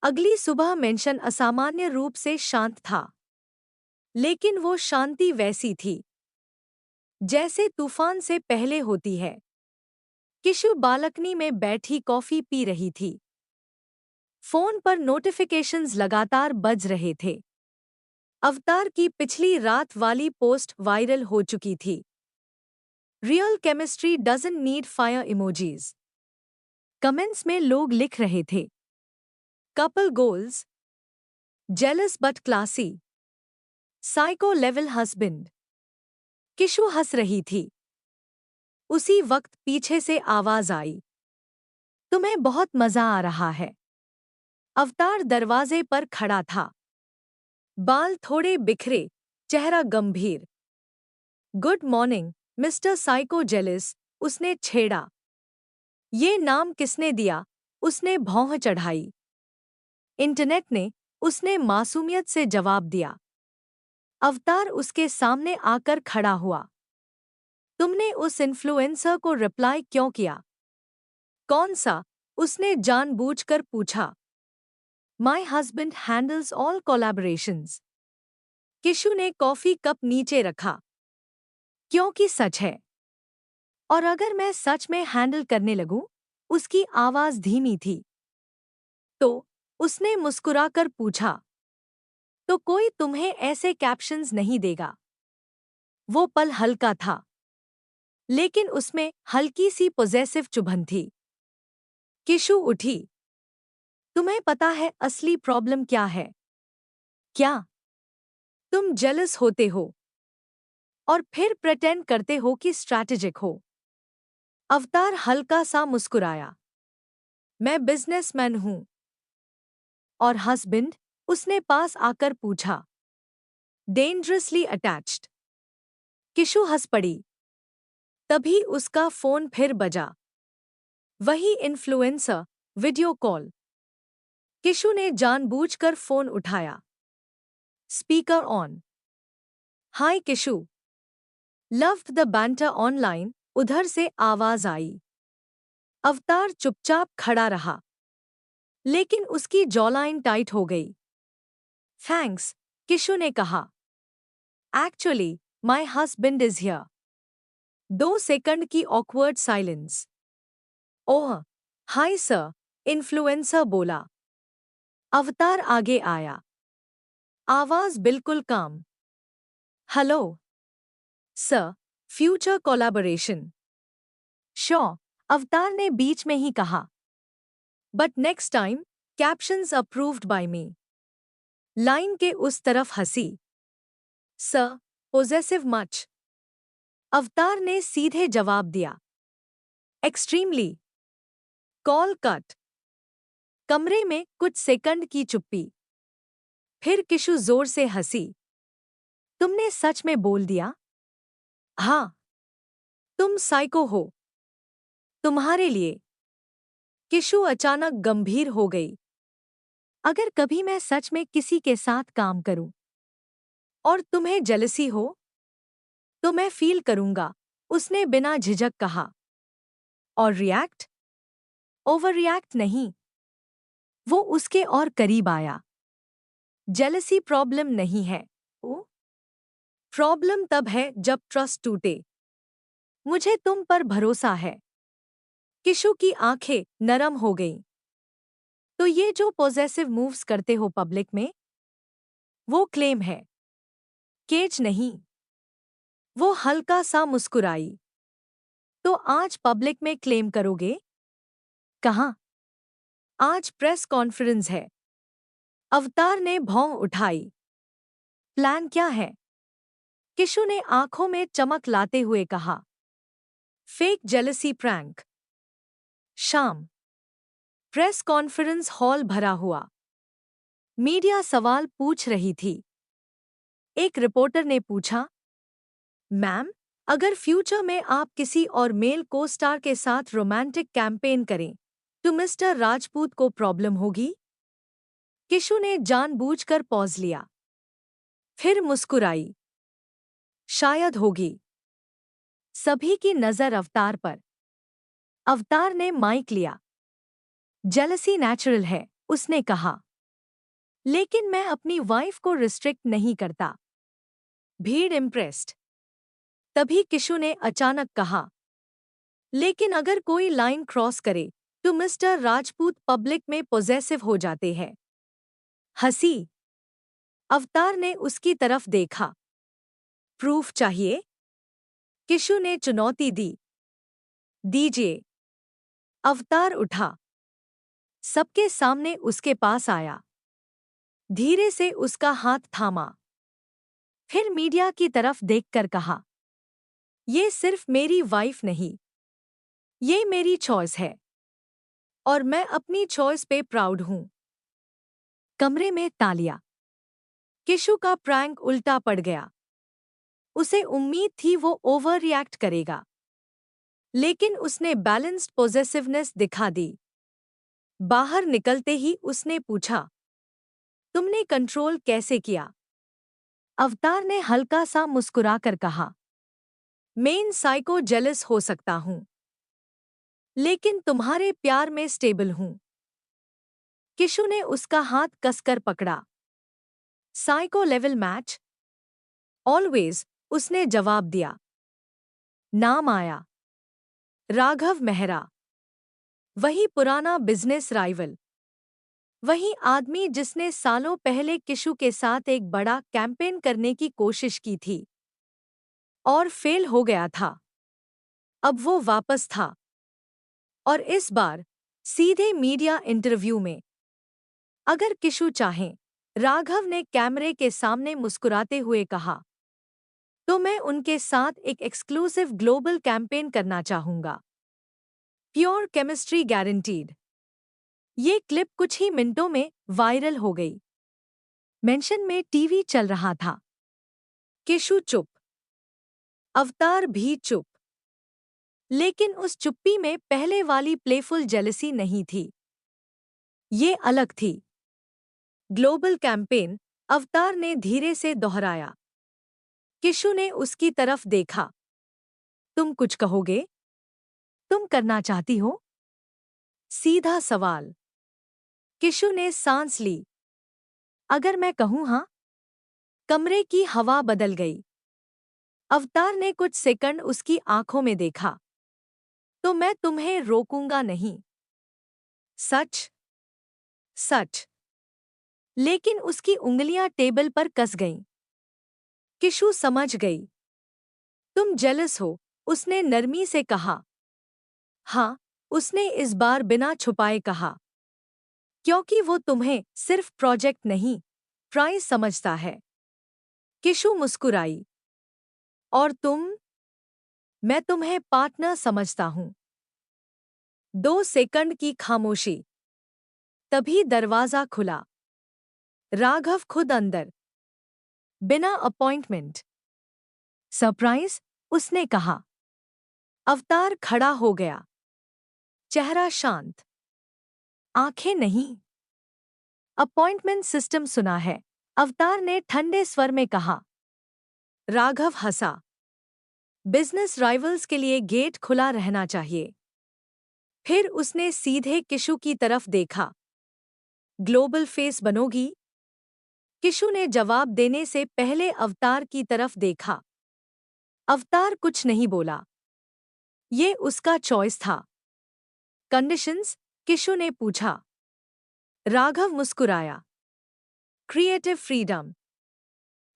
अगली सुबह मेंशन असामान्य रूप से शांत था, लेकिन वो शांति वैसी थी जैसे तूफान से पहले होती है। किशु बालकनी में बैठी कॉफी पी रही थी। फोन पर नोटिफिकेशंस लगातार बज रहे थे। अवतार की पिछली रात वाली पोस्ट वायरल हो चुकी थी। Real chemistry doesn't need fire emojis. Comments में लोग लिख रहे थे, couple goals, jealous but classy, psycho level husband. Kishu हंस रही थी। उसी वक्त पीछे से आवाज आई, तुम्हें बहुत मजा आ रहा है। अवतार दरवाजे पर खड़ा था, बाल थोड़े बिखरे, चेहरा गंभीर। गुड मॉर्निंग मिस्टर साइको जेलिस, उसने छेड़ा। ये नाम किसने दिया? उसने भौं चढ़ाई। इंटरनेट ने, उसने मासूमियत से जवाब दिया। अवतार उसके सामने आकर खड़ा हुआ। तुमने उस इन्फ्लुएंसर को रिप्लाई क्यों किया? कौन सा? उसने जानबूझकर पूछा। My husband handles all collaborations. Kishu ने कॉफी कप नीचे रखा। क्योंकि सच है। और अगर मैं सच में हैंडल करने लगूं? उसकी आवाज धीमी थी। तो उसने मुस्कुराकर पूछा, तो कोई तुम्हें ऐसे कैप्शंस नहीं देगा। वो पल हल्का था, लेकिन उसमें हल्की सी पॉजेसिव चुभन थी। किशु उठी। तुम्हें पता है असली प्रॉब्लम क्या है? क्या? तुम जेलस होते हो और फिर प्रेटेंड करते हो कि स्ट्रैटेजिक हो। अवतार हल्का सा मुस्कुराया। मैं बिजनेसमैन हूं। और हस्बैंड? उसने पास आकर पूछा। Dangerously attached. किशु हंस पड़ी। तभी उसका फोन फिर बजा। वही इन्फ्लुएंसर, वीडियो कॉल। किशु ने जानबूझकर फोन उठाया। Speaker on. Hi Kishu. Loved the banter online, उधर से आवाज आई। अवतार चुपचाप खड़ा रहा, लेकिन उसकी जॉलाइन टाइट हो गई। थैंक्स, किशु ने कहा। Actually my husband is here. 2 second की ऑकवर्ड साइलेंस। ओह, हाय सर, इन्फ्लुएंसर बोला। अवतार आगे आया। आवाज बिल्कुल काम। Hello sir, future collaboration. Sure, अवतार ने बीच में ही कहा। But next time, captions approved by me. Line के उस तरफ हंसी। Sir, possessive much? अवतार ने सीधे जवाब दिया। एक्सट्रीमली। Call cut. कमरे में कुछ सेकंड की चुप्पी। फिर किशु जोर से हंसी। तुमने सच में बोल दिया? हाँ। तुम साइको हो। तुम्हारे लिए। किशु अचानक गंभीर हो गई। अगर कभी मैं सच में किसी के साथ काम करूं और तुम्हें जेलसी हो, तो मैं फील करूंगा, उसने बिना झिझक कहा। और रिएक्ट? ओवर रिएक्ट नहीं। वो उसके और करीब आया। जेलसी प्रॉब्लम नहीं है। ओ, प्रॉब्लम तब है जब ट्रस्ट टूटे। मुझे तुम पर भरोसा है। किशु की आंखें नरम हो गईं। तो ये जो पॉजेसिव मूव्स करते हो पब्लिक में, वो क्लेम है, केज नहीं। वो हल्का सा मुस्कुराई। तो आज पब्लिक में क्लेम करोगे? कहाँ? आज प्रेस कॉन्फ्रेंस है। अवतार ने भौं उठाई। प्लान क्या है? किशु ने आंखों में चमक लाते हुए कहा। Fake jealousy prank. शाम। प्रेस कॉन्फ्रेंस हॉल भरा हुआ। मीडिया सवाल पूछ रही थी। एक रिपोर्टर ने पूछा, मैम, अगर फ्यूचर में आप किसी और मेल को स्टार के साथ रोमांटिक कैंपेन करें, तो मिस्टर राजपूत को प्रॉब्लम होगी? किशु ने जानबूझकर पॉज लिया। फिर मुस्कुराई। शायद होगी। सभी की नजर अवतार पर। अवतार ने माइक लिया। जेलसी नेचुरल है, उसने कहा। लेकिन मैं अपनी वाइफ को रिस्ट्रिक्ट नहीं करता। भीड़ इम्प्रेस्ड। तभी किशु ने अचानक कहा, लेकिन अगर कोई लाइन क्रॉस करे तो मिस्टर राजपूत पब्लिक में पॉजेसिव हो जाते हैं। हंसी। अवतार ने उसकी तरफ देखा। प्रूफ चाहिए? किशु ने चुनौती दी। दीजिए। अवतार उठा। सबके सामने उसके पास आया। धीरे से उसका हाथ थामा। फिर मीडिया की तरफ देखकर कहा, ये सिर्फ मेरी वाइफ नहीं, ये मेरी चॉइस है और मैं अपनी चॉइस पे प्राउड हूं। कमरे में तालियां। किशु का प्रैंक उल्टा पड़ गया। उसे उम्मीद थी वो ओवर रिएक्ट करेगा, लेकिन उसने बैलेंस्ड पॉजेसिवनेस दिखा दी। बाहर निकलते ही उसने पूछा, तुमने कंट्रोल कैसे किया? अवतार ने हल्का सा मुस्कुराकर कहा, मैं साइको जेलस हो सकता हूं, लेकिन तुम्हारे प्यार में स्टेबल हूं। किशु ने उसका हाथ कसकर पकड़ा। Psycho level match? ऑलवेज, उसने जवाब दिया। नाम आया। राघव मेहरा। वही पुराना बिजनेस राइवल। वही आदमी जिसने सालों पहले किशु के साथ एक बड़ा कैंपेन करने की कोशिश की थी और फेल हो गया था। अब वो वापस था, और इस बार सीधे मीडिया इंटरव्यू में। अगर किशु चाहें, राघव ने कैमरे के सामने मुस्कुराते हुए कहा, तो मैं उनके साथ एक एक्सक्लूसिव ग्लोबल कैंपेन करना चाहूंगा। Pure chemistry guaranteed. ये क्लिप कुछ ही मिनटों में वायरल हो गई। मेंशन में टीवी चल रहा था। किशु चुप। अवतार भी चुप। लेकिन उस चुप्पी में पहले वाली प्लेफुल जेलसी नहीं थी। ये अलग थी। ग्लोबल कैंपेन, अवतार ने धीरे से दोहराया। किशु ने उसकी तरफ देखा। तुम कुछ कहोगे? तुम करना चाहती हो? सीधा सवाल। किशु ने सांस ली। अगर मैं कहूं हाँ? कमरे की हवा बदल गई। अवतार ने कुछ सेकंड उसकी आंखों में देखा। तो मैं तुम्हें रोकूंगा नहीं। सच? सच। लेकिन उसकी उंगलियां टेबल पर कस गईं। किशु समझ गई। तुम जेलस हो, उसने नरमी से कहा। हाँ, उसने इस बार बिना छुपाए कहा। क्योंकि वो तुम्हें सिर्फ प्रोजेक्ट नहीं, प्राइज समझता है। किशु मुस्कुराई। और तुम? मैं तुम्हें पार्टनर समझता हूं। 2 सेकंड की खामोशी। तभी दरवाजा खुला। राघव खुद अंदर। बिना अपॉइंटमेंट। सरप्राइज? उसने कहा। अवतार खड़ा हो गया। चेहरा शांत। आंखें नहीं। अपॉइंटमेंट सिस्टम सुना है, अवतार ने ठंडे स्वर में कहा। राघव हंसा। बिजनेस राइवल्स के लिए गेट खुला रहना चाहिए। फिर उसने सीधे किशु की तरफ देखा। Global face बनोगी? किशु ने जवाब देने से पहले अवतार की तरफ देखा। अवतार कुछ नहीं बोला। ये उसका चॉइस था। कंडीशंस? किशु ने पूछा। राघव मुस्कुराया। Creative freedom,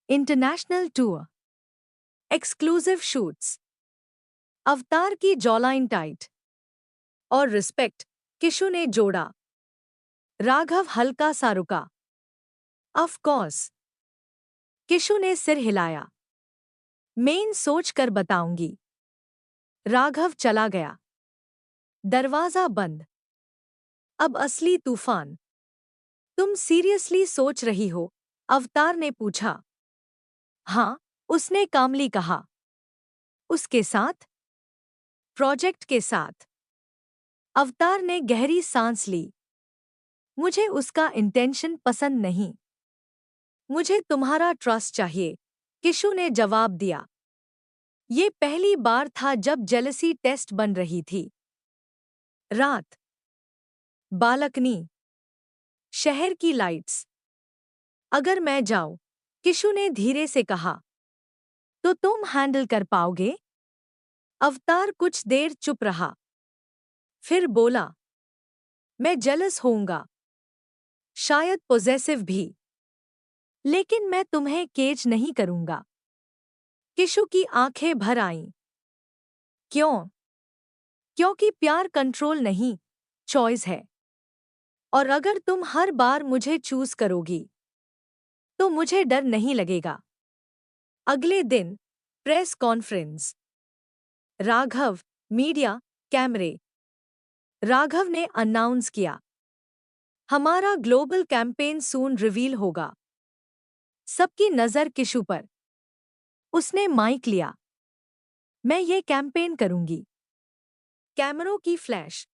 international tour, exclusive shoots. अवतार की जॉलाइन टाइट। और रिस्पेक्ट, किशु ने जोड़ा। राघव हल्का सा रुका। Of course. किशु ने सिर हिलाया। मैं सोच कर बताऊंगी। राघव चला गया। दरवाजा बंद। अब असली तूफान। तुम सीरियसली सोच रही हो? अवतार ने पूछा। हाँ, उसने कामली कहा। उसके साथ? प्रोजेक्ट के साथ। अवतार ने गहरी सांस ली। मुझे उसका इंटेंशन पसंद नहीं। मुझे तुम्हारा ट्रस्ट चाहिए, किशु ने जवाब दिया। ये पहली बार था जब जेलसी टेस्ट बन रही थी। रात। बालकनी। शहर की लाइट्स। अगर मैं जाऊं, किशु ने धीरे से कहा, तो तुम हैंडल कर पाओगे? अवतार कुछ देर चुप रहा। फिर बोला, मैं जेलस होऊंगा, शायद पोजेसिव भी, लेकिन मैं तुम्हें केज नहीं करूंगा। किशु की आंखें भर आईं। क्यों? क्योंकि प्यार कंट्रोल नहीं, चॉइस है। और अगर तुम हर बार मुझे चूज करोगी, तो मुझे डर नहीं लगेगा। अगले दिन प्रेस कॉन्फ्रेंस। राघव, मीडिया, कैमरे। राघव ने अनाउंस किया, हमारा ग्लोबल कैंपेन सून रिवील होगा। सबकी नजर किशु पर। उसने माइक लिया, मैं ये कैंपेन करूंगी। कैमरों की फ्लैश।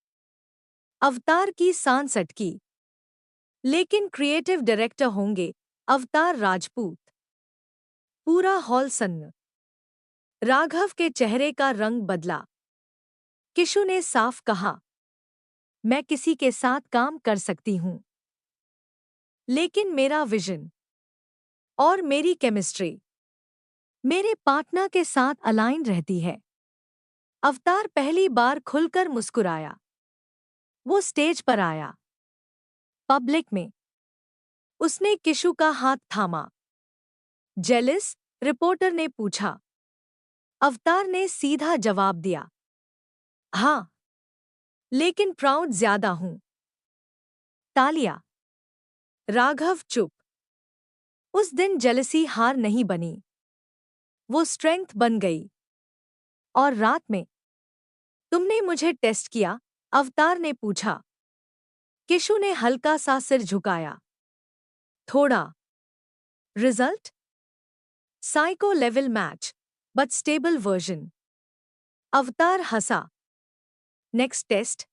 अवतार की सांस अटकी। लेकिन क्रिएटिव डायरेक्टर होंगे अवतार राजपूत। पूरा हॉल सन्न। राघव के चेहरे का रंग बदला। किशु ने साफ कहा, मैं किसी के साथ काम कर सकती हूं, लेकिन मेरा विजन और मेरी केमिस्ट्री मेरे पार्टनर के साथ अलाइन रहती है। अवतार पहली बार खुलकर मुस्कुराया। वो स्टेज पर आया। पब्लिक में उसने किशु का हाथ थामा। जेलिस? रिपोर्टर ने पूछा। अवतार ने सीधा जवाब दिया, हाँ, लेकिन प्राउड ज्यादा हूं। तालियां। राघव चुप। उस दिन जेलसी हार नहीं बनी, वो स्ट्रेंथ बन गई। और रात में, तुमने मुझे टेस्ट किया? अवतार ने पूछा। किशु ने हल्का सा सिर झुकाया। थोड़ा। Result? Psycho level match, but stable version. अवतार हंसा। Next test?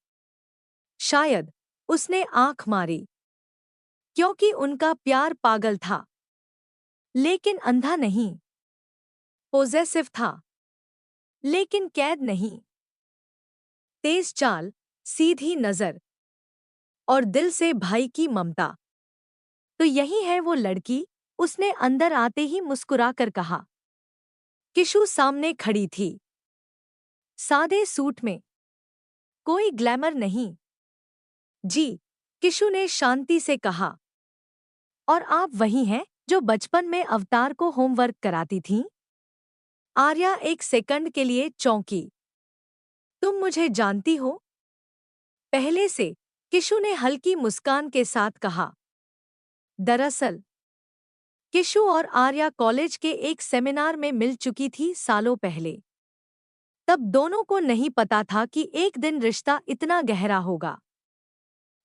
शायद। उसने आंख मारी। क्योंकि उनका प्यार पागल था, लेकिन अंधा नहीं। पोजेसिव था, लेकिन कैद नहीं। तेज चाल, सीधी नजर और दिल से भाई की ममता। तो यही है वो लड़की, उसने अंदर आते ही मुस्कुराकर कहा। किशु सामने खड़ी थी, सादे सूट में, कोई ग्लैमर नहीं। जी, किशु ने शांति से कहा। और आप वही हैं जो बचपन में अवतार को होमवर्क कराती थीं? आर्या एक सेकंड के लिए चौंकी। तुम मुझे जानती हो? पहले से, किशु ने हल्की मुस्कान के साथ कहा। दरअसल, किशु और आर्या कॉलेज के एक सेमिनार में मिल चुकी थी सालों पहले। तब दोनों को नहीं पता था कि एक दिन रिश्ता इतना गहरा होगा।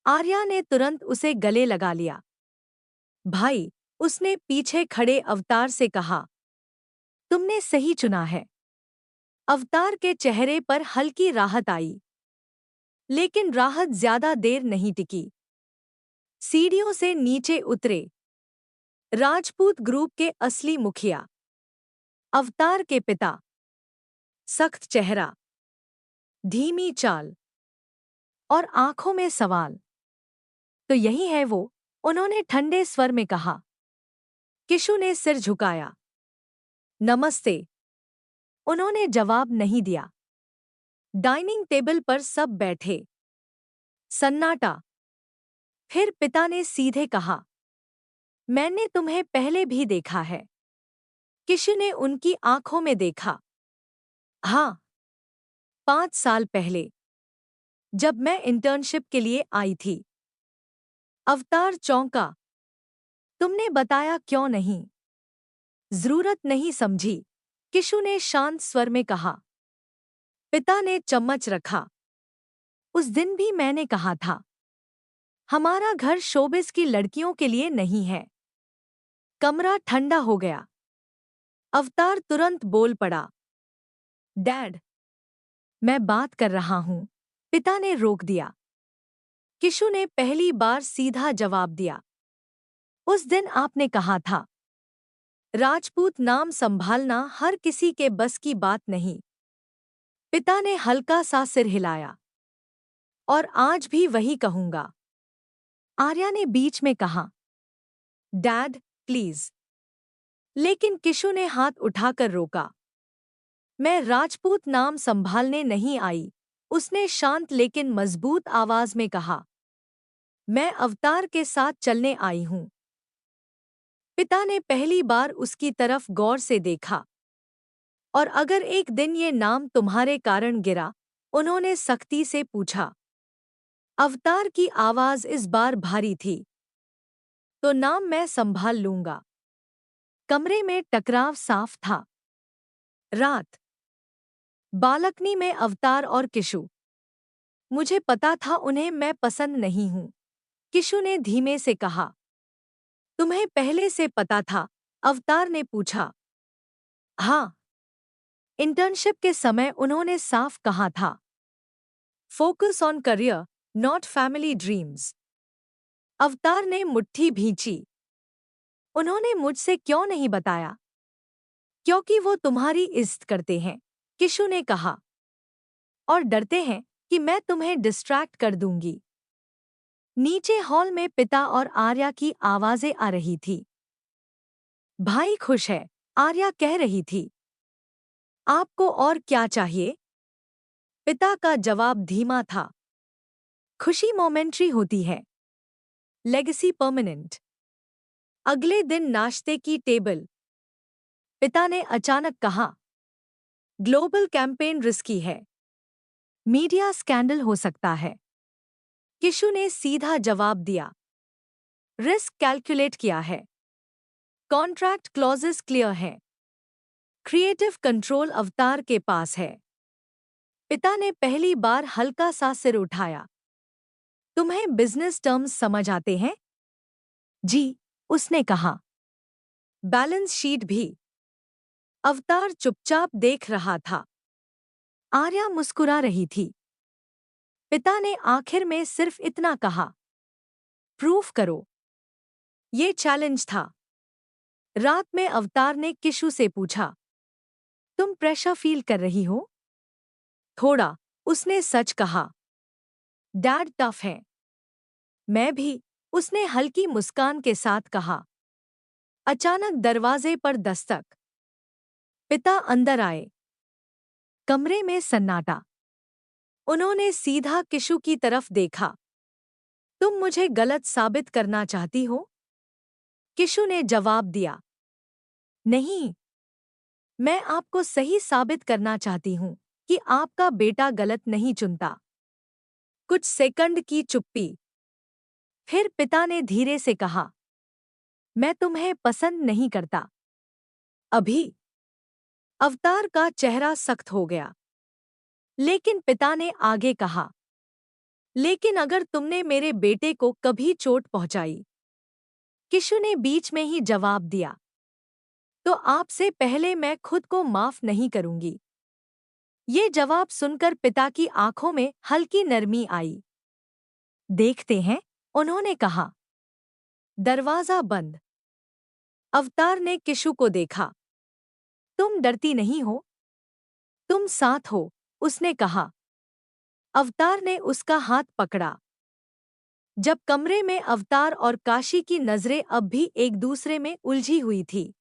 आर्या ने तुरंत उसे गले लगा लिया। भाई, उसने पीछे खड़े अवतार से कहा, तुमने सही चुना है। अवतार के चेहरे पर हल्की राहत आई। लेकिन राहत ज्यादा देर नहीं टिकी। सीढ़ियों से नीचे उतरे राजपूत ग्रुप के असली मुखिया, अवतार के पिता। सख्त चेहरा, धीमी चाल और आंखों में सवाल। तो यही है वो, उन्होंने ठंडे स्वर में कहा। किशु ने सिर झुकाया। नमस्ते। उन्होंने जवाब नहीं दिया। डाइनिंग टेबल पर सब बैठे। सन्नाटा। फिर पिता ने सीधे कहा, मैंने तुम्हें पहले भी देखा है। किशु ने उनकी आंखों में देखा। हाँ, 5 साल पहले, जब मैं इंटर्नशिप के लिए आई थी। अवतार चौंका। तुमने बताया क्यों नहीं? जरूरत नहीं समझी, किशु ने शांत स्वर में कहा। पिता ने चम्मच रखा। उस दिन भी मैंने कहा था, हमारा घर शोबिस की लड़कियों के लिए नहीं है। कमरा ठंडा हो गया। अवतार तुरंत बोल पड़ा, डैड, मैं बात कर रहा हूं। पिता ने रोक दिया। किशु ने पहली बार सीधा जवाब दिया, उस दिन आपने कहा था, राजपूत नाम संभालना हर किसी के बस की बात नहीं। पिता ने हल्का सा सिर हिलाया। और आज भी वही कहूंगा। आर्या ने बीच में कहा, डैड, प्लीज। लेकिन किशु ने हाथ उठाकर रोका। मैं राजपूत नाम संभालने नहीं आई, उसने शांत लेकिन मजबूत आवाज में कहा। मैं अवतार के साथ चलने आई हूं। पिता ने पहली बार उसकी तरफ गौर से देखा। और अगर एक दिन ये नाम तुम्हारे कारण गिरा, उन्होंने सख्ती से पूछा। अवतार की आवाज इस बार भारी थी। तो नाम मैं संभाल लूंगा। कमरे में टकराव साफ था। रात। बालकनी में अवतार और किशु। मुझे पता था उन्हें मैं पसंद नहीं हूं, किशु ने धीमे से कहा। तुम्हें पहले से पता था? अवतार ने पूछा। हाँ। इंटर्नशिप के समय उन्होंने साफ कहा था। Focus on career, not family dreams. अवतार ने मुट्ठी भींची। उन्होंने मुझसे क्यों नहीं बताया? क्योंकि वो तुम्हारी इज्जत करते हैं, किशु ने कहा। और डरते हैं कि मैं तुम्हें डिस्ट्रैक्ट कर दूंगी। नीचे हॉल में पिता और आर्या की आवाजें आ रही थी। भाई खुश है, आर्या कह रही थी। आपको और क्या चाहिए? पिता का जवाब धीमा था। खुशी मोमेंट्री होती है, लेगेसी परमानेंट। अगले दिन नाश्ते की टेबल। पिता ने अचानक कहा। ग्लोबल कैंपेन रिस्की है, मीडिया स्कैंडल हो सकता है। किशु ने सीधा जवाब दिया। रिस्क कैलकुलेट किया है, कॉन्ट्रैक्ट क्लॉजेस क्लियर हैं, क्रिएटिव कंट्रोल अवतार के पास है। पिता ने पहली बार हल्का सा सिर उठाया। तुम्हें बिजनेस टर्म्स समझ आते हैं? जी, उसने कहा। बैलेंस शीट भी? अवतार चुपचाप देख रहा था। आर्या मुस्कुरा रही थी। पिता ने आखिर में सिर्फ इतना कहा। प्रूफ करो। ये चैलेंज था। रात में अवतार ने किशु से पूछा। तुम प्रेशर फील कर रही हो? थोड़ा, उसने सच कहा। डैड टफ है। मैं भी, उसने हल्की मुस्कान के साथ कहा। अचानक दरवाजे पर दस्तक। पिता अंदर आए। कमरे में सन्नाटा। उन्होंने सीधा किशु की तरफ देखा। तुम मुझे गलत साबित करना चाहती हो? किशु ने जवाब दिया। नहीं, मैं आपको सही साबित करना चाहती हूं कि आपका बेटा गलत नहीं चुनता। कुछ सेकंड की चुप्पी। फिर पिता ने धीरे से कहा। मैं तुम्हें पसंद नहीं करता। अभी। अवतार का चेहरा सख्त हो गया। लेकिन पिता ने आगे कहा। लेकिन अगर तुमने मेरे बेटे को कभी चोट पहुंचाई। किशु ने बीच में ही जवाब दिया। तो आपसे पहले मैं खुद को माफ नहीं करूंगी। ये जवाब सुनकर पिता की आंखों में हल्की नरमी आई। देखते हैं, उन्होंने कहा। दरवाजा बंद। अवतार ने किशु को देखा। तुम डरती नहीं हो? तुम साथ हो, उसने कहा। अवतार ने उसका हाथ पकड़ा। जब कमरे में अवतार और काशी की नजरें अब भी एक दूसरे में उलझी हुई थी।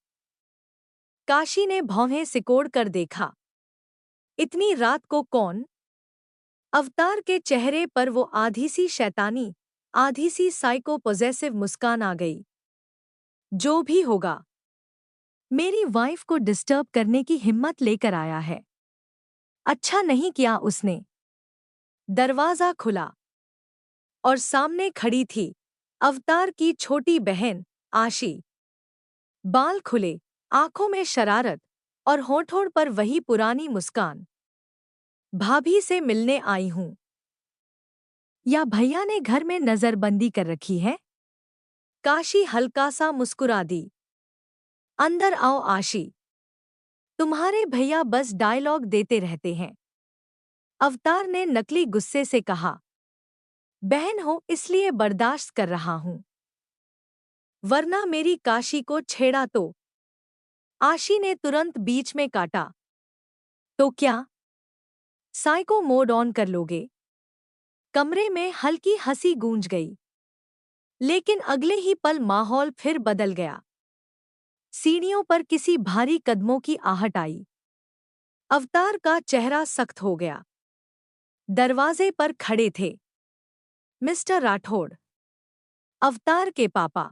काशी ने भौहें सिकोड़ कर देखा। इतनी रात को कौन? अवतार के चेहरे पर वो आधी सी शैतानी, आधी सी साइको पॉजेसिव मुस्कान आ गई। जो भी होगा, मेरी वाइफ को डिस्टर्ब करने की हिम्मत लेकर आया है। अच्छा नहीं किया उसने। दरवाजा खुला और सामने खड़ी थी अवतार की छोटी बहन आशी। बाल खुले, आंखों में शरारत और होठों पर वही पुरानी मुस्कान। भाभी से मिलने आई हूं। या भैया ने घर में नजरबंदी कर रखी है? काशी हल्का सा मुस्कुरा दी। अंदर आओ आशी। तुम्हारे भैया बस डायलॉग देते रहते हैं। अवतार ने नकली गुस्से से कहा। बहन हो इसलिए बर्दाश्त कर रहा हूं, वरना मेरी काशी को छेड़ा तो। आशी ने तुरंत बीच में काटा। तो क्या साइको मोड ऑन कर लोगे? कमरे में हल्की हंसी गूंज गई। लेकिन अगले ही पल माहौल फिर बदल गया। सीढ़ियों पर किसी भारी कदमों की आहट आई। अवतार का चेहरा सख्त हो गया। दरवाजे पर खड़े थे मिस्टर राठौड़, अवतार के पापा।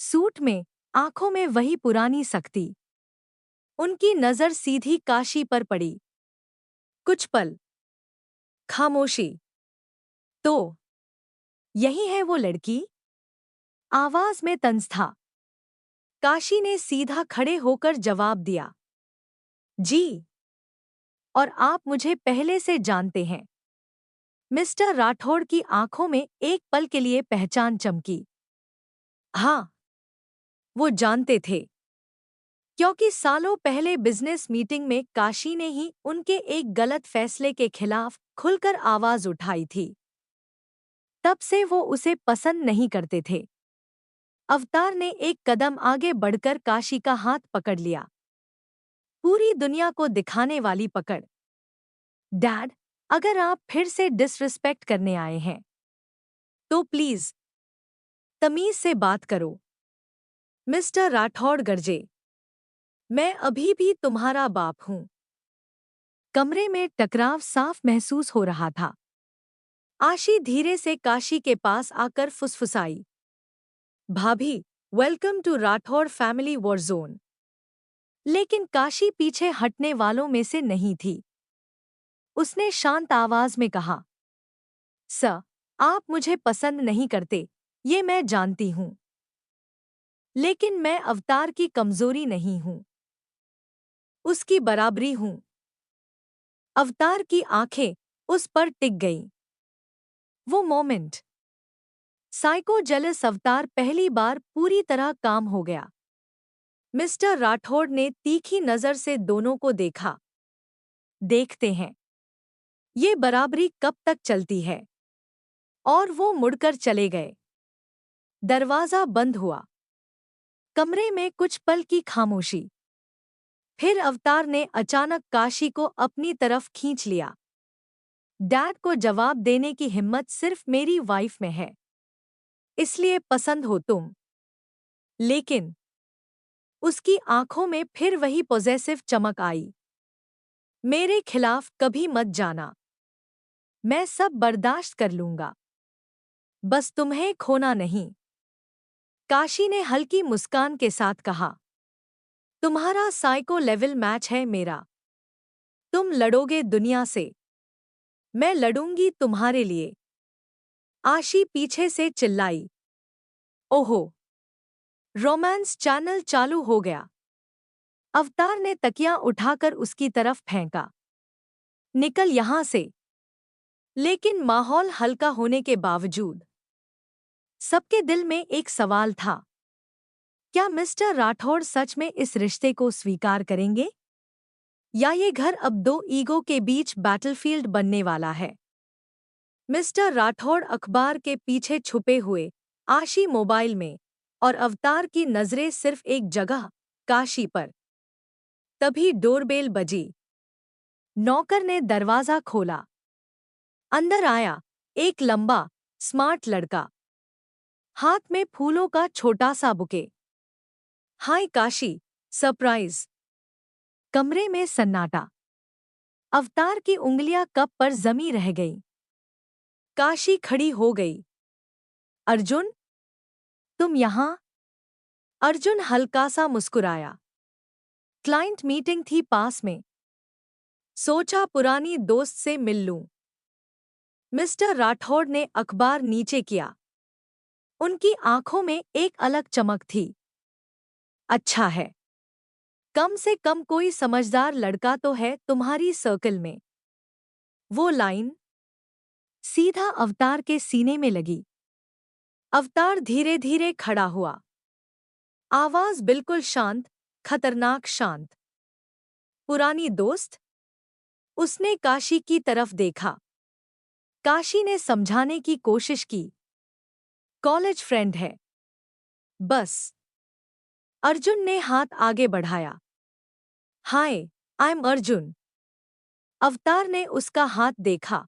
सूट में, आंखों में वही पुरानी सख्ती। उनकी नजर सीधी काशी पर पड़ी। कुछ पल खामोशी। तो यही है वो लड़की? आवाज में तंज था। काशी ने सीधा खड़े होकर जवाब दिया, जी। और आप मुझे पहले से जानते हैं। मिस्टर राठौड़ की आंखों में एक पल के लिए पहचान चमकी। हाँ, वो जानते थे, क्योंकि सालों पहले बिजनेस मीटिंग में काशी ने ही उनके एक गलत फैसले के खिलाफ खुलकर आवाज उठाई थी। तब से वो उसे पसंद नहीं करते थे। अवतार ने एक कदम आगे बढ़कर काशी का हाथ पकड़ लिया। पूरी दुनिया को दिखाने वाली पकड़। डैड, अगर आप फिर से डिसरिस्पेक्ट करने आए हैं तो प्लीज तमीज से बात करो। मिस्टर राठौड़ गरजे, मैं अभी भी तुम्हारा बाप हूं। कमरे में टकराव साफ महसूस हो रहा था। आशी धीरे से काशी के पास आकर फुसफुसाई, भाभी, welcome to Rathore family war zone. लेकिन काशी पीछे हटने वालों में से नहीं थी। उसने शांत आवाज में कहा, सर, आप मुझे पसंद नहीं करते, ये मैं जानती हूं। लेकिन मैं अवतार की कमजोरी नहीं हूं, उसकी बराबरी हूं। अवतार की आंखें उस पर टिक गईं। वो मोमेंट, साइको जेलस अवतार पहली बार पूरी तरह काम हो गया। मिस्टर राठौड़ ने तीखी नजर से दोनों को देखा। देखते हैं ये बराबरी कब तक चलती है। और वो मुड़कर चले गए। दरवाजा बंद हुआ। कमरे में कुछ पल की खामोशी। फिर अवतार ने अचानक काशी को अपनी तरफ खींच लिया। डैड को जवाब देने की हिम्मत सिर्फ मेरी वाइफ में है, इसलिए पसंद हो तुम। लेकिन उसकी आंखों में फिर वही पॉजेसिव चमक आई। मेरे खिलाफ कभी मत जाना, मैं सब बर्दाश्त कर लूंगा, बस तुम्हें खोना नहीं। काशी ने हल्की मुस्कान के साथ कहा, तुम्हारा साइको लेवल मैच है मेरा। तुम लड़ोगे दुनिया से, मैं लड़ूंगी तुम्हारे लिए। आशी पीछे से चिल्लाई, ओहो, रोमांस चैनल चालू हो गया। अवतार ने तकिया उठाकर उसकी तरफ फेंका, निकल यहां से। लेकिन माहौल हल्का होने के बावजूद सबके दिल में एक सवाल था, क्या मिस्टर राठौड़ सच में इस रिश्ते को स्वीकार करेंगे? या ये घर अब दो ईगो के बीच बैटलफील्ड बनने वाला है? मिस्टर राठौड़ अखबार के पीछे छुपे हुए, आशी मोबाइल में, और अवतार की नजरें सिर्फ एक जगह, काशी पर। तभी डोरबेल बजी। नौकर ने दरवाजा खोला। अंदर आया एक लंबा, स्मार्ट लड़का, हाथ में फूलों का छोटा सा बुके। हाय काशी, सरप्राइज। कमरे में सन्नाटा। अवतार की उंगलियां कप पर जमी रह गईं। काशी खड़ी हो गई। अर्जुन, तुम यहां? अर्जुन हल्का सा मुस्कुराया। क्लाइंट मीटिंग थी पास में, सोचा पुरानी दोस्त से मिल लूं। मिस्टर राठौड़ ने अखबार नीचे किया। उनकी आंखों में एक अलग चमक थी। अच्छा है, कम से कम कोई समझदार लड़का तो है तुम्हारी सर्कल में। वो लाइन सीधा अवतार के सीने में लगी। अवतार धीरे धीरे खड़ा हुआ। आवाज बिल्कुल शांत, खतरनाक शांत। पुरानी दोस्त? उसने काशी की तरफ देखा। काशी ने समझाने की कोशिश की, कॉलेज फ्रेंड है बस। अर्जुन ने हाथ आगे बढ़ाया। हाय, आई एम अर्जुन। अवतार ने उसका हाथ देखा,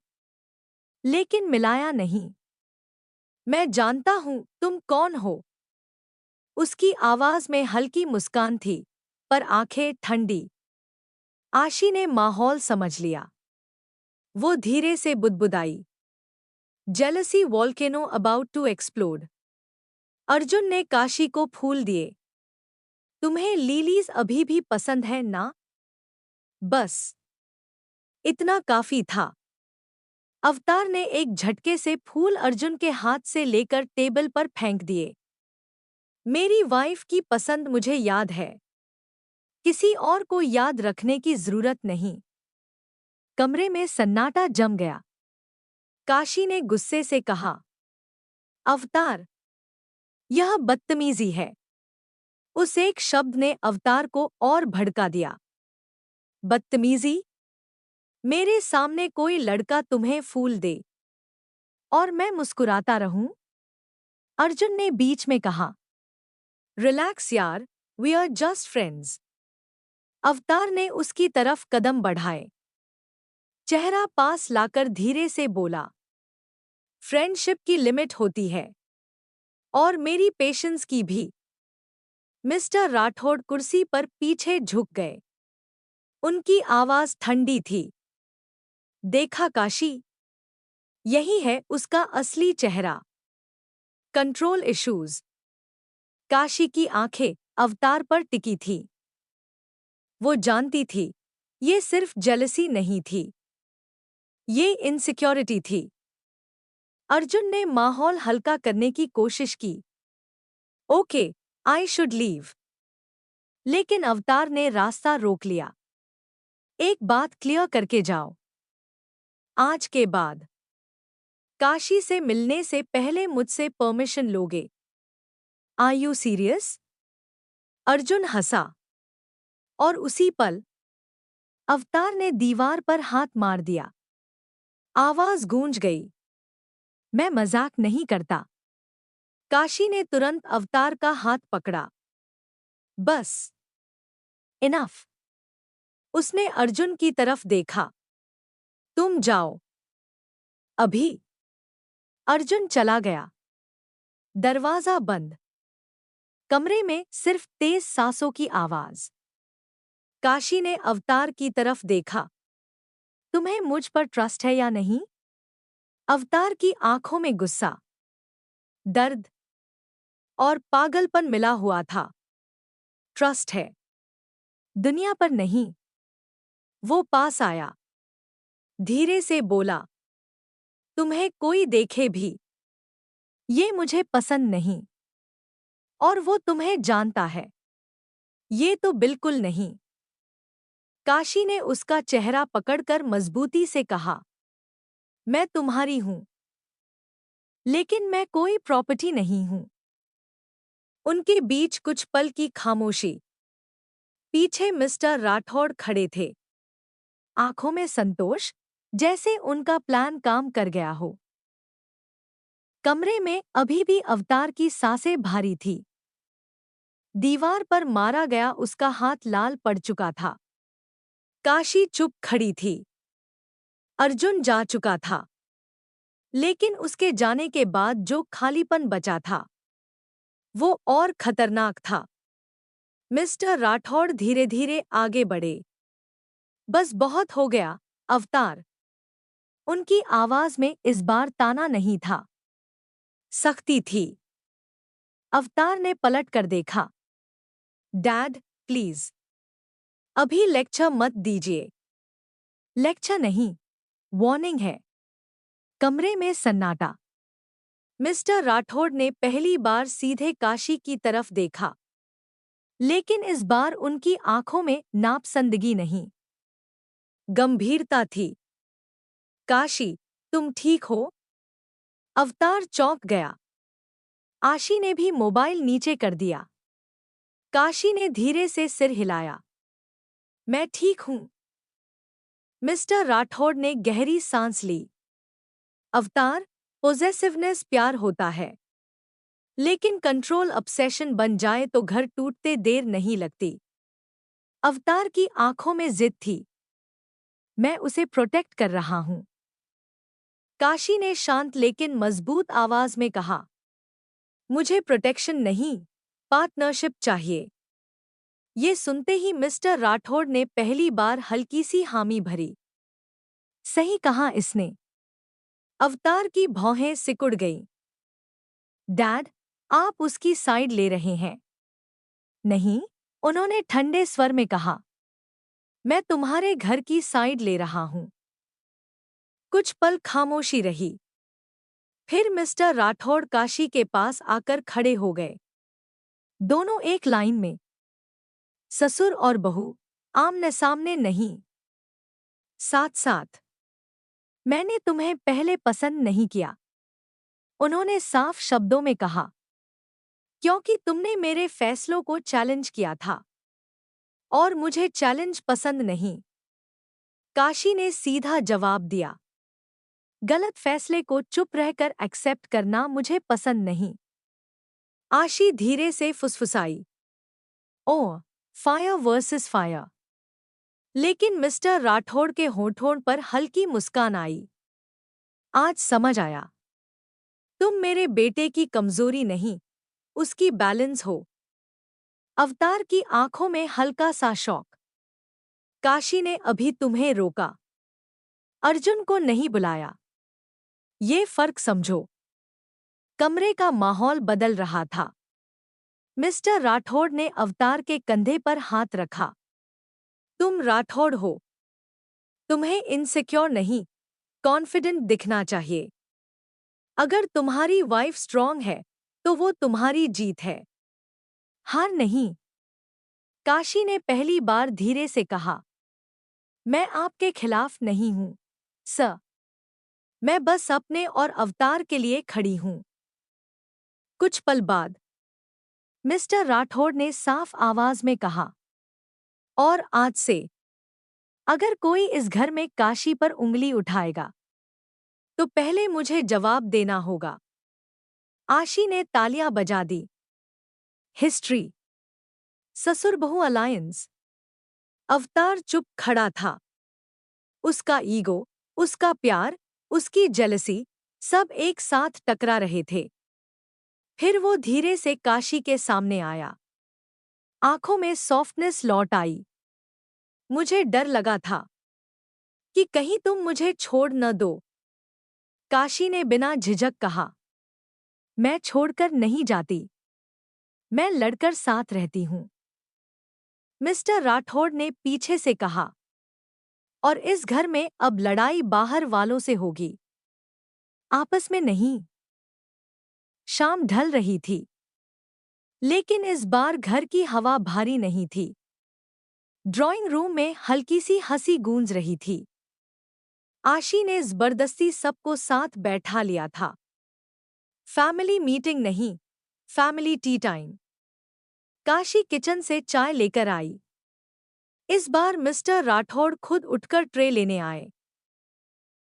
लेकिन मिलाया नहीं। मैं जानता हूं तुम कौन हो। उसकी आवाज में हल्की मुस्कान थी, पर आंखें ठंडी। आशी ने माहौल समझ लिया। वो धीरे से बुदबुदाई, jealousy volcano about to explode. Arjun ने काशी को फूल दिए। तुम्हें लिलीज अभी भी पसंद है ना? बस इतना काफी था। अवतार ने एक झटके से फूल अर्जुन के हाथ से लेकर टेबल पर फेंक दिए। मेरी वाइफ की पसंद मुझे याद है, किसी और को याद रखने की जरूरत नहीं। कमरे में सन्नाटा जम गया। काशी ने गुस्से से कहा, अवतार, यह बदतमीजी है। उस एक शब्द ने अवतार को और भड़का दिया। बदतमीजी? मेरे सामने कोई लड़का तुम्हें फूल दे और मैं मुस्कुराता रहूं? अर्जुन ने बीच में कहा, रिलैक्स यार, वी आर जस्ट फ्रेंड्स। अवतार ने उसकी तरफ कदम बढ़ाए। चेहरा पास लाकर धीरे से बोला, फ्रेंडशिप की लिमिट होती है, और मेरी पेशेंस की भी। मिस्टर राठौड़ कुर्सी पर पीछे झुक गए। उनकी आवाज ठंडी थी। देखा काशी, यही है उसका असली चेहरा। Control issues. काशी की आंखें अवतार पर टिकी थी। वो जानती थी, ये सिर्फ जेलसी नहीं थी, ये इनसिक्योरिटी थी। अर्जुन ने माहौल हल्का करने की कोशिश की। Okay, I should leave. लेकिन अवतार ने रास्ता रोक लिया। एक बात क्लियर करके जाओ। आज के बाद काशी से मिलने से पहले मुझसे परमिशन लोगे? Are you serious? अर्जुन हंसा। और उसी पल अवतार ने दीवार पर हाथ मार दिया। आवाज गूंज गई, मैं मजाक नहीं करता। काशी ने तुरंत अवतार का हाथ पकड़ा। बस इनफ। उसने अर्जुन की तरफ देखा। तुम जाओ अभी। अर्जुन चला गया। दरवाजा बंद। कमरे में सिर्फ तेज सांसों की आवाज। काशी ने अवतार की तरफ देखा। तुम्हें मुझ पर ट्रस्ट है या नहीं? अवतार की आंखों में गुस्सा, दर्द और पागलपन मिला हुआ था। ट्रस्ट है, दुनिया पर नहीं। वो पास आया, धीरे से बोला, तुम्हें कोई देखे भी, ये मुझे पसंद नहीं। और वो तुम्हें जानता है, ये तो बिल्कुल नहीं। काशी ने उसका चेहरा पकड़कर मजबूती से कहा, मैं तुम्हारी हूं, लेकिन मैं कोई प्रॉपर्टी नहीं हूं। उनके बीच कुछ पल की खामोशी। पीछे मिस्टर राठौड़ खड़े थे, आंखों में संतोष, जैसे उनका प्लान काम कर गया हो। कमरे में अभी भी अवतार की सांसें भारी थी। दीवार पर मारा गया उसका हाथ लाल पड़ चुका था। काशी चुप खड़ी थी। अर्जुन जा चुका था, लेकिन उसके जाने के बाद जो खालीपन बचा था, वो और खतरनाक था। मिस्टर राठौड़ धीरे धीरे आगे बढ़े। बस बहुत हो गया, अवतार। उनकी आवाज में इस बार ताना नहीं था, सख्ती थी। अवतार ने पलट कर देखा। डैड, प्लीज, अभी लेक्चर मत दीजिए। लेक्चर नहीं, वार्निंग है। कमरे में सन्नाटा। मिस्टर राठौड़ ने पहली बार सीधे काशी की तरफ देखा, लेकिन इस बार उनकी आंखों में नापसंदगी नहीं, गंभीरता थी। काशी, तुम ठीक हो? अवतार चौंक गया। आशी ने भी मोबाइल नीचे कर दिया। काशी ने धीरे से सिर हिलाया। मैं ठीक हूं। मिस्टर राठौड़ ने गहरी सांस ली। अवतार, पोजेसिवनेस प्यार होता है, लेकिन कंट्रोल ऑब्सेशन बन जाए तो घर टूटते देर नहीं लगती। अवतार की आंखों में जिद थी। मैं उसे प्रोटेक्ट कर रहा हूं। काशी ने शांत लेकिन मजबूत आवाज में कहा, मुझे प्रोटेक्शन नहीं, पार्टनरशिप चाहिए। ये सुनते ही मिस्टर राठौड़ ने पहली बार हल्की सी हामी भरी। सही कहा इसने। अवतार की भौहें सिकुड़ गईं। डैड, आप उसकी साइड ले रहे हैं। नहीं, उन्होंने ठंडे स्वर में कहा। मैं तुम्हारे घर की साइड ले रहा हूं। कुछ पल खामोशी रही। फिर मिस्टर राठौड़ काशी के पास आकर खड़े हो गए। दोनों एक लाइन में, ससुर और बहू, आमने सामने नहीं, साथ साथ। मैंने तुम्हें पहले पसंद नहीं किया, उन्होंने साफ शब्दों में कहा, क्योंकि तुमने मेरे फैसलों को चैलेंज किया था और मुझे चैलेंज पसंद नहीं। काशी ने सीधा जवाब दिया, गलत फैसले को चुप रहकर एक्सेप्ट करना मुझे पसंद नहीं। आशी धीरे से फुसफुसाई, ओह, फायर वर्सेस फायर। लेकिन मिस्टर राठौड़ के होठों पर हल्की मुस्कान आई। आज समझ आया, तुम मेरे बेटे की कमजोरी नहीं, उसकी बैलेंस हो। अवतार की आंखों में हल्का सा शौक। काशी ने अभी तुम्हें रोका, अर्जुन को नहीं बुलाया। ये फर्क समझो। कमरे का माहौल बदल रहा था। मिस्टर राठौड़ ने अवतार के कंधे पर हाथ रखा। तुम राठौड़ हो, तुम्हें इनसिक्योर नहीं, कॉन्फिडेंट दिखना चाहिए। अगर तुम्हारी वाइफ स्ट्रांग है तो वो तुम्हारी जीत है, हार नहीं। काशी ने पहली बार धीरे से कहा, मैं आपके खिलाफ नहीं हूं, सर। मैं बस अपने और अवतार के लिए खड़ी हूं। कुछ पल बाद मिस्टर राठौड़ ने साफ आवाज में कहा, और आज से अगर कोई इस घर में काशी पर उंगली उठाएगा तो पहले मुझे जवाब देना होगा। आशी ने तालियां बजा दी। हिस्ट्री, ससुर बहू अलायंस। अवतार चुप खड़ा था। उसका ईगो, उसका प्यार, उसकी जेलसी, सब एक साथ टकरा रहे थे। फिर वो धीरे से काशी के सामने आया। आंखों में सॉफ्टनेस लौट आई। मुझे डर लगा था कि कहीं तुम मुझे छोड़ न दो, काशी ने बिना झिझक कहा। मैं छोड़कर नहीं जाती, मैं लड़कर साथ रहती हूं। मिस्टर राठौड़ ने पीछे से कहा, और इस घर में अब लड़ाई बाहर वालों से होगी, आपस में नहीं। शाम ढल रही थी, लेकिन इस बार घर की हवा भारी नहीं थी। ड्राइंग रूम में हल्की सी हंसी गूंज रही थी। आशी ने जबरदस्ती सबको साथ बैठा लिया था। फैमिली मीटिंग नहीं, family T time. Kashi kitchen से चाय लेकर आई। इस बार मिस्टर राठौड़ खुद उठकर ट्रे लेने आए।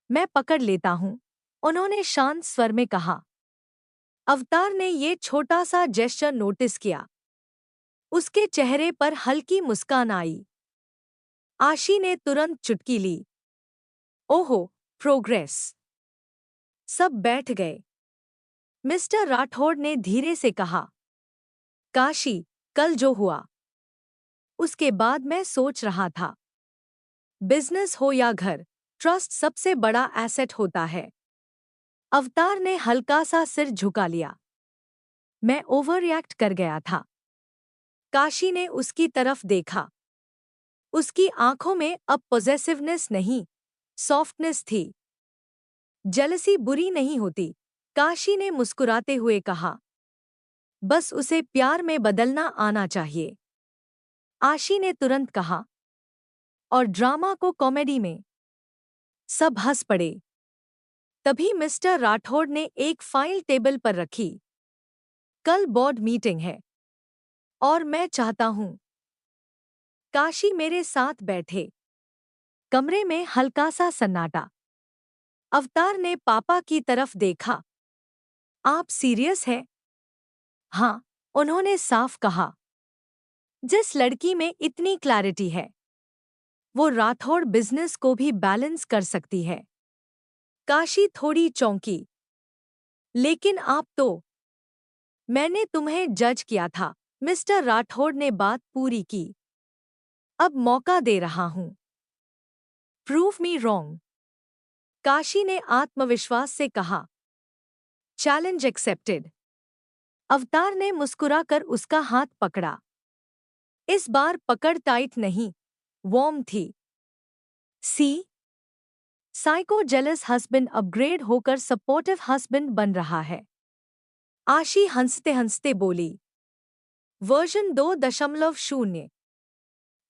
मैं पकड़ लेता हूं, उन्होंने शांत स्वर में कहा। अवतार ने ये छोटा सा जेस्चर नोटिस किया। उसके चेहरे पर हल्की मुस्कान आई। आशी ने तुरंत चुटकी ली। ओहो, प्रोग्रेस। सब बैठ गए। मिस्टर राठौड़ ने धीरे से कहा, काशी, कल जो हुआ उसके बाद मैं सोच रहा था, बिजनेस हो या घर, ट्रस्ट सबसे बड़ा एसेट होता है। अवतार ने हल्का सा सिर झुका लिया। मैं ओवर रिएक्ट कर गया था। काशी ने उसकी तरफ देखा। उसकी आंखों में अब पॉजेसिवनेस नहीं, सॉफ्टनेस थी। जेलसी बुरी नहीं होती, काशी ने मुस्कुराते हुए कहा। बस उसे प्यार में बदलना आना चाहिए। आशी ने तुरंत कहा, और ड्रामा को कॉमेडी में। सब हंस पड़े। तभी मिस्टर राठौड़ ने एक फाइल टेबल पर रखी। कल बोर्ड मीटिंग है और मैं चाहता हूं। काशी मेरे साथ बैठे। कमरे में हल्का सा सन्नाटा। अवतार ने पापा की तरफ देखा। आप सीरियस हैं? हाँ, उन्होंने साफ कहा। जिस लड़की में इतनी क्लैरिटी है वो राठौड़ बिजनेस को भी बैलेंस कर सकती है। काशी थोड़ी चौंकी। लेकिन आप तो, मैंने तुम्हें जज किया था। मिस्टर राठौड़ ने बात पूरी की। अब मौका दे रहा हूं। Prove me wrong. काशी ने आत्मविश्वास से कहा। Challenge accepted. अवतार ने मुस्कुराकर उसका हाथ पकड़ा। इस बार पकड़ टाइट नहीं, वार्म थी। सी, साइको जेलस हस्बैंड अपग्रेड होकर सपोर्टिव हस्बैंड बन रहा है। आशी हंसते हंसते बोली। वर्जन 2.0।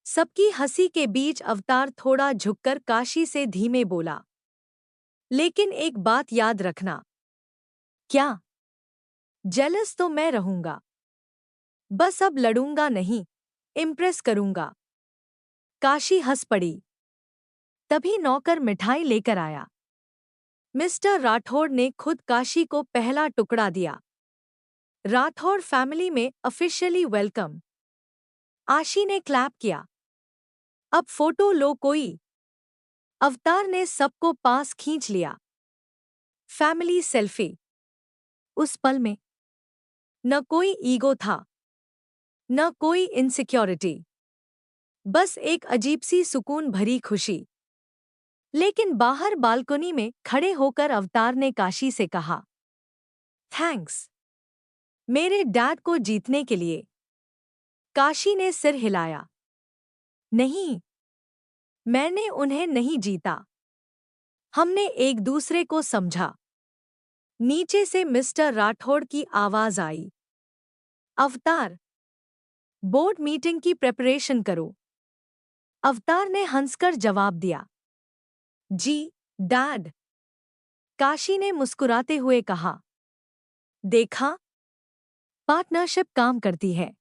सबकी हंसी के बीच अवतार थोड़ा झुककर काशी से धीमे बोला। लेकिन एक बात याद रखना। क्या? जेलस तो मैं रहूंगा। बस अब लड़ूंगा नहीं, इम्प्रेस करूंगा। काशी हंस पड़ी। तभी नौकर मिठाई लेकर आया। मिस्टर राठौड़ ने खुद काशी को पहला टुकड़ा दिया। राठौड़ फैमिली में ऑफिशियली वेलकम। आशी ने क्लैप किया। अब फोटो लो कोई। अवतार ने सबको पास खींच लिया। Family selfie. उस पल में न कोई ईगो था, न कोई इनसिक्योरिटी। बस एक अजीब सी सुकून भरी खुशी। लेकिन बाहर बालकनी में खड़े होकर अवतार ने काशी से कहा, थैंक्स मेरे डैड को जीतने के लिए। काशी ने सिर हिलाया। नहीं, मैंने उन्हें नहीं जीता। हमने एक दूसरे को समझा। नीचे से मिस्टर राठौड़ की आवाज आई। अवतार, बोर्ड मीटिंग की प्रिपरेशन करो। अवतार ने हंसकर जवाब दिया। जी, डैड। काशी ने मुस्कुराते हुए कहा। देखा, पार्टनरशिप काम करती है।